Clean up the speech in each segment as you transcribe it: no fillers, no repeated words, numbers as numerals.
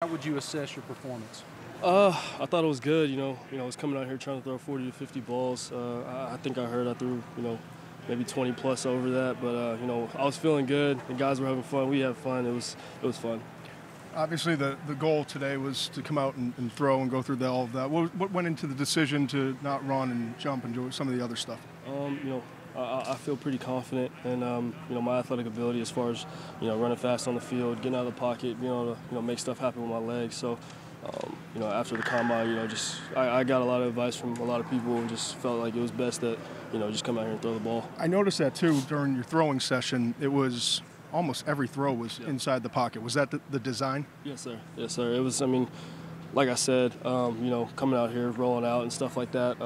How would you assess your performance? I thought it was good. I was coming out here trying to throw 40 to 50 balls. I think I threw, maybe 20 plus over that. But I was feeling good. The guys were having fun. We had fun. It was fun. Obviously, the goal today was to come out and throw and go through all of that. What went into the decision to not run and jump and do some of the other stuff? I feel pretty confident in my athletic ability as far as running fast on the field, getting out of the pocket, being able to make stuff happen with my legs. So after the combine, I got a lot of advice from a lot of people and just felt like it was best that just come out here and throw the ball. I noticed that too during your throwing session. It was almost every throw was inside the pocket. Was that the design? Yes, sir. Yes, sir. It was. Like I said, coming out here, rolling out and stuff like that,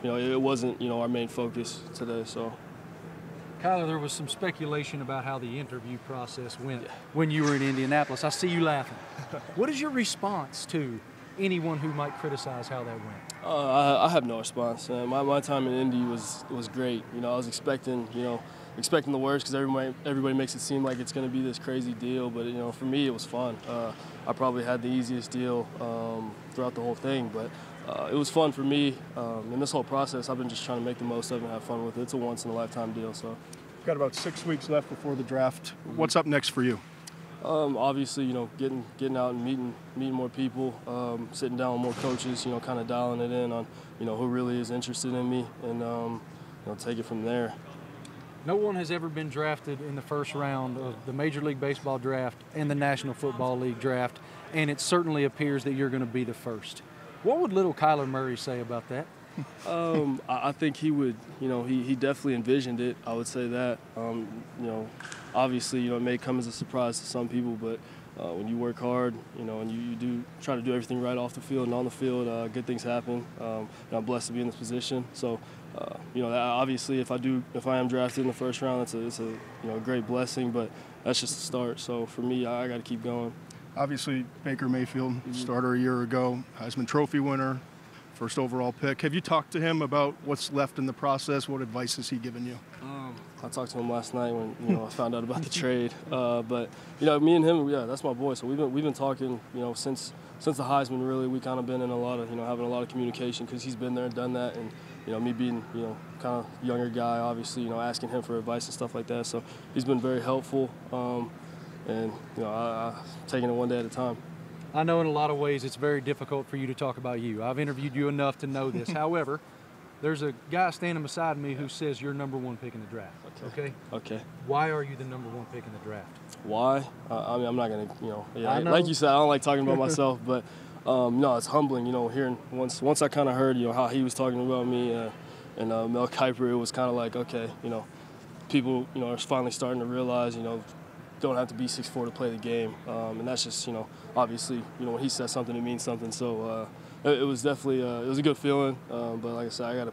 it wasn't, our main focus today. So, Kyler, there was some speculation about how the interview process went when you were in Indianapolis. I see you laughing. What is your response to anyone who might criticize how that went? I have no response. My time in Indy was great. I was expecting the worst because everybody makes it seem like it's going to be this crazy deal. But for me, it was fun. I probably had the easiest deal throughout the whole thing, but it was fun for me. In this whole process, I've been just trying to make the most of it and have fun with it. It's a once-in-a-lifetime deal. So, we've got about 6 weeks left before the draft. What's up next for you? Obviously, getting out and meeting more people, sitting down with more coaches, kind of dialing it in on, who really is interested in me, and take it from there. No one has ever been drafted in the first round of the Major League Baseball draft and the National Football League draft, and it certainly appears that you're going to be the first. What would little Kyler Murray say about that? I think he would, he definitely envisioned it. I would say that. Obviously, it may come as a surprise to some people, but when you work hard, and you do try to do everything right off the field and on the field, good things happen. I'm blessed to be in this position. So, obviously, if I am drafted in the first round, it's a great blessing. But that's just the start. So for me, I got to keep going. Obviously, Baker Mayfield, starter a year ago, Heisman Trophy winner, first overall pick. Have you talked to him about what's left in the process? What advice has he given you? I talked to him last night when I found out about the trade. But me and him, that's my boy. So we've been talking, since the Heisman. Really, we kind of been in a lot of having a lot of communication because he's been there and done that, and me being kind of younger guy, obviously asking him for advice and stuff like that. So he's been very helpful, and I'm taking it one day at a time. I know in a lot of ways it's very difficult for you to talk about you. I've interviewed you enough to know this. However, there's a guy standing beside me who says you're #1 pick in the draft. Okay? Why are you the #1 pick in the draft? Why? I'm not going to, like you said, I don't like talking about myself, but no, it's humbling, hearing once I kind of heard, how he was talking about me and Mel Kiper, it was kind of like, okay, people, are finally starting to realize, don't have to be 6'4" to play the game, and that's just, obviously, when he says something, it means something. So it was definitely it was a good feeling, but like I said, I got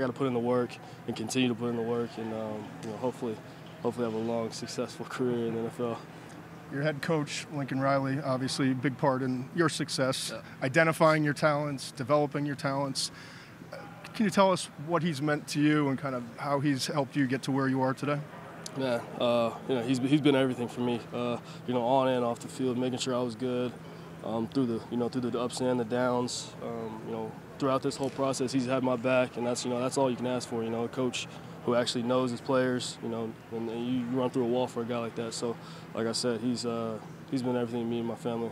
to put in the work and continue to put in the work, and hopefully have a long, successful career in the NFL. Your head coach, Lincoln Riley, obviously a big part in your success, identifying your talents, developing your talents. Can you tell us what he's meant to you and kind of how he's helped you get to where you are today? Yeah, he's been everything for me. On and off the field, making sure I was good through the ups and the downs. Throughout this whole process, he's had my back, and that's all you can ask for. A coach who actually knows his players. And you run through a wall for a guy like that. So, like I said, he's been everything to me and my family.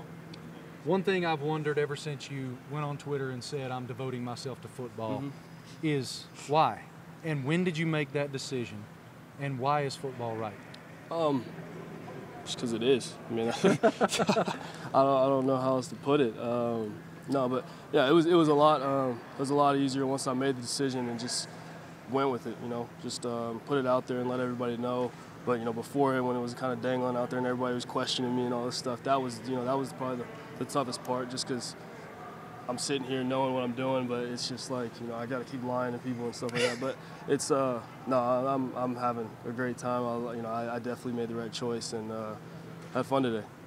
One thing I've wondered ever since you went on Twitter and said I'm devoting myself to football is why, and when did you make that decision? And why is football right? Just because it is. I don't know how else to put it. No, but yeah, it was a lot easier once I made the decision and just went with it. Just put it out there and let everybody know. But before it, when it was kind of dangling out there and everybody was questioning me and all this stuff, that was probably the toughest part. Just because I'm sitting here knowing what I'm doing, but it's just like, I got to keep lying to people and stuff like that. But it's, no, I'm having a great time. I definitely made the right choice and had fun today.